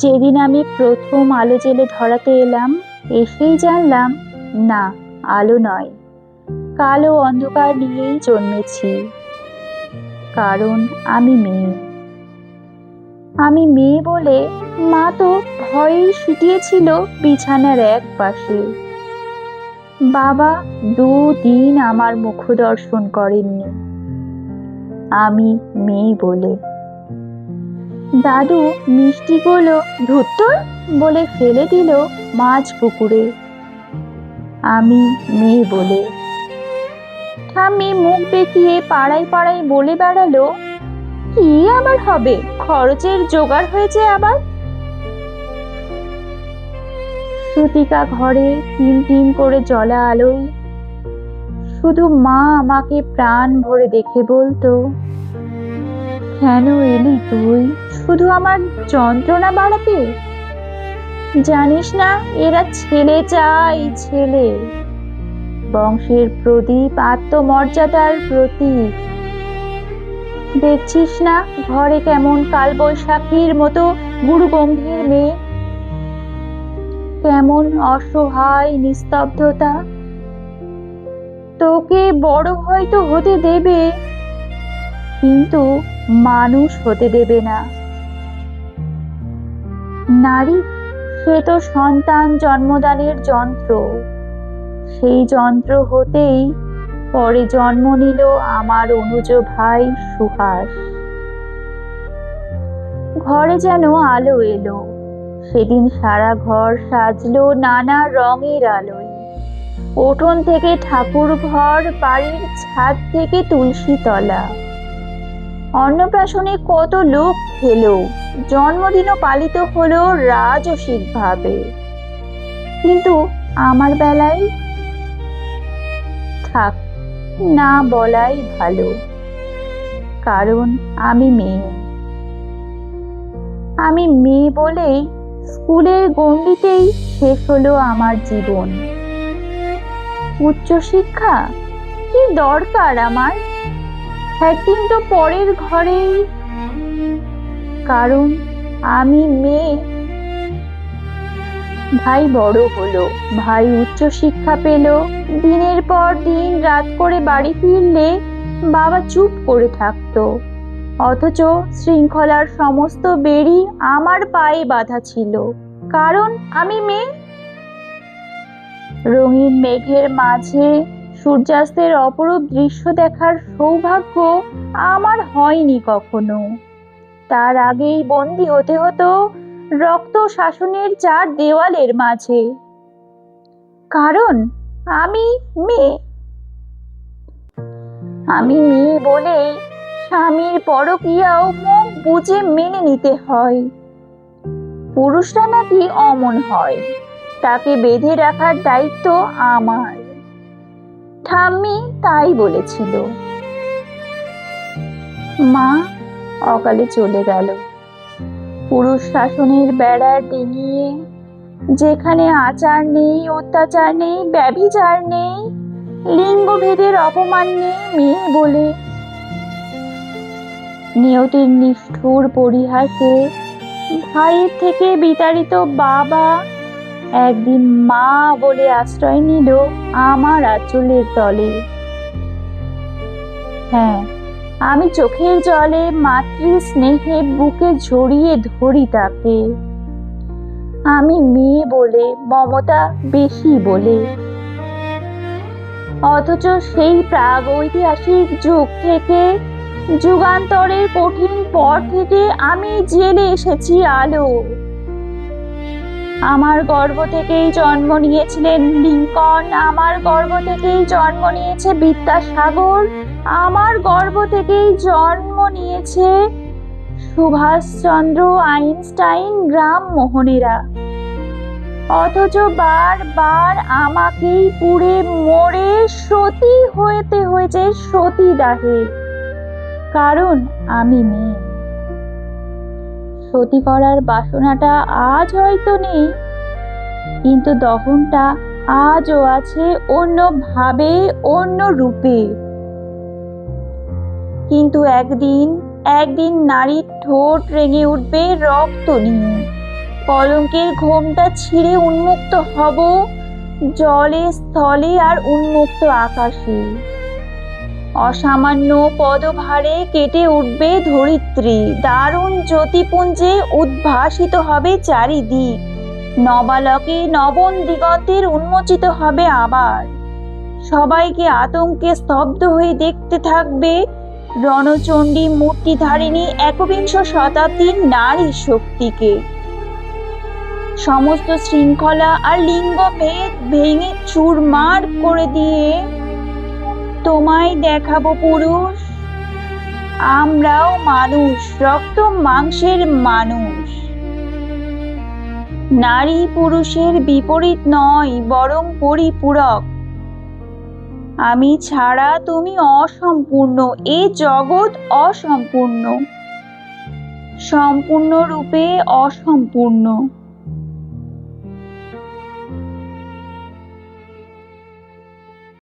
যেদিন আমি প্রথম আলো জেলে ধরাতে এলাম, এসেই জানলাম না, আলো নয়, কালো অন্ধকার নিয়েই জন্মেছি। কারণ আমি মেয়ে। আমি মেয়ে বলে মা তো ভয়েই সিটিয়েছিল বিছানার এক পাশে। বাবা 2 দিন আমার মুখ দর্শন করেননি, আমি মেয়ে বলে। দাদু মিষ্টিগুলো ধুত্তর বলে ফেলে দিল মাছ পুকুরে, আমি মেয়ে বলে। ঠাম্মি মুখ বেঁকিয়ে পাড়ায় পাড়ায় বলে বেড়ালো, কি আবার হবে, খরচের জোগাড় হয়েছে আবার। শ্রুতিকা ঘরে টিম টিম করে জ্বলা আলোয় শুধু মা আমাকে প্রাণ ভরে দেখে বলতো, কেন এলি তুই শুধু আমার যন্ত্রণা বাড়াতে? জানিস না এরা ছেলে চাই, ছেলে। বংশের প্রদীপ, আত্মমর্যাদার প্রতীক। দেখছিস না ঘরে কেমন কালবৈশাখীর মতো গুরু গম্ভীর মেয়ে, কেমন অসহায় নিস্তব্ধতা। তোকে বড় হয়তো হতে দেবে, কিন্তু মানুষ হতে দেবে না। নারী সে তো সন্তান জন্মদানের যন্ত্র। সেই যন্ত্র হতেই পরে জন্ম নিল আমার অনুজ ভাই সুহাস। ঘরে যেন আলো এলো, সেদিন সারা ঘর সাজলো নানা রঙের আলোয়। উঠোন থেকে ঠাকুর ঘর, বাড়ির ছাদ থেকে তুলসী তলা। অন্নপ্রাশনে কত লোক এলো, জন্মদিনও পালিত হলো রাজসিক ভাবে। কিন্তু আমার বেলায় থাক, না বলাই ভালো। কারণ আমি মেয়ে। আমি মেয়ে বলেই স্কুলের গণ্ডিতেই শেষ হলো আমার জীবন। উচ্চশিক্ষা কি দরকার আমার, একদিন তো পরের ঘরেই। কারণ আমি মেয়ে। ভাই বড় হলো, ভাই উচ্চশিক্ষা পেল। দিনের পর দিন রাত করে বাড়ি ফিরলে বাবা চুপ করে থাকতো, অথচ শৃঙ্খলার সমস্ত বেড়ি আমার পায়ে বাঁধা ছিল। কারণ আমি মেয়ে। রঙিন মেঘের মাঝে সূর্যাস্তের অপরূপ দৃশ্য দেখার সৌভাগ্য আমার হয়নি কখনো। তার আগেই বন্দী হতে হতো রক্ত শাসনের 4 দেওয়ালের মাঝে। কারণ আমি মেয়ে। আমি মেয়ে বলেই স্বামীর পরকীয়াও মুখ বুজে মেনে নিতে হয়। পুরুষরা নাকি অমন হয়, তাকে বেঁধে রাখার দায়িত্ব আমার। ঠাম্মি তাই বলেছিল। মা অকালে চলে গেল পুরুষ শাসনের বেড়া ডিঙিয়ে, যেখানে আচার নেই, অত্যাচার নেই, ব্যভিচার নেই, লিঙ্গভেদের অপমান নেই মেয়ে বলে। নিয়তির নিষ্ঠুর পরিহাসে ভাইয়ের থেকে বিতাড়িত বাবা একদিন মা বলে আশ্রয় নিল আমার আঁচলের তলে। হ্যাঁ, আমি চোখের জলে মাতৃ স্নেহে বুকে জড়িয়ে ধরি তাকে। আমি মেয়ে বলে, মমতা বেশি বলে। অথচ সেই প্রাগৈতিহাসিক যুগ থেকে, যুগান্তরের কঠিন পর থেকে আমি জেলে এসেছি আলো। আমার গর্ভ থেকেই জন্ম নিয়েছিলেন লিঙ্কন, আমার গর্ভ থেকেই জন্ম নিয়েছে বিদ্যাসাগর, আমার গর্ভ থেকেই জন্ম নিয়েছে সুভাষচন্দ্র, আইনস্টাইন, রামমোহনেরা। অথচ বারবার আমাকেই পুড়ে মরে সতী হতে হয়েছে সতীদাহে। কারণ আমি মেয়ে। সতী করার বাসনাটা আজ হয়তো নেই, কিন্তু দহনটা আজও আছে অন্য ভাবে, অন্য রূপে। কিন্তু একদিন নারীর ঠোঁট রেঙে উঠবে রক্ত নিয়ে। কলঙ্কের ঘোমটা ছিঁড়ে উন্মুক্ত হব জলে, স্থলে আর উন্মুক্ত আকাশে। অসামান্য পদভারে কেটে উঠবে ধরিত্রী, দারুণ জ্যোতিপুঞ্জে উদ্ভাসিত হবে চারিদিক। নবালকে নবন দিগন্তের উন্মোচিত হবে আবার। সবাইকে আতঙ্কে স্তব্ধ হয়ে দেখতে থাকবে রণচণ্ডী মূর্তিধারিণী একবিংশ শতাব্দীর নারী শক্তিকে। সমস্ত শৃঙ্খলা আর লিঙ্গভেদ ভেঙে চুরমার করে দিয়ে তোমায় দেখাবো পুরুষ, আমরাও মানুষ, রক্ত মাংসের মানুষ। নারী পুরুষের বিপরীত নয়, বরং পরিপূরক। আমি ছাড়া তুমি অসম্পূর্ণ, এ জগৎ অসম্পূর্ণ, সম্পূর্ণরূপে অসম্পূর্ণ।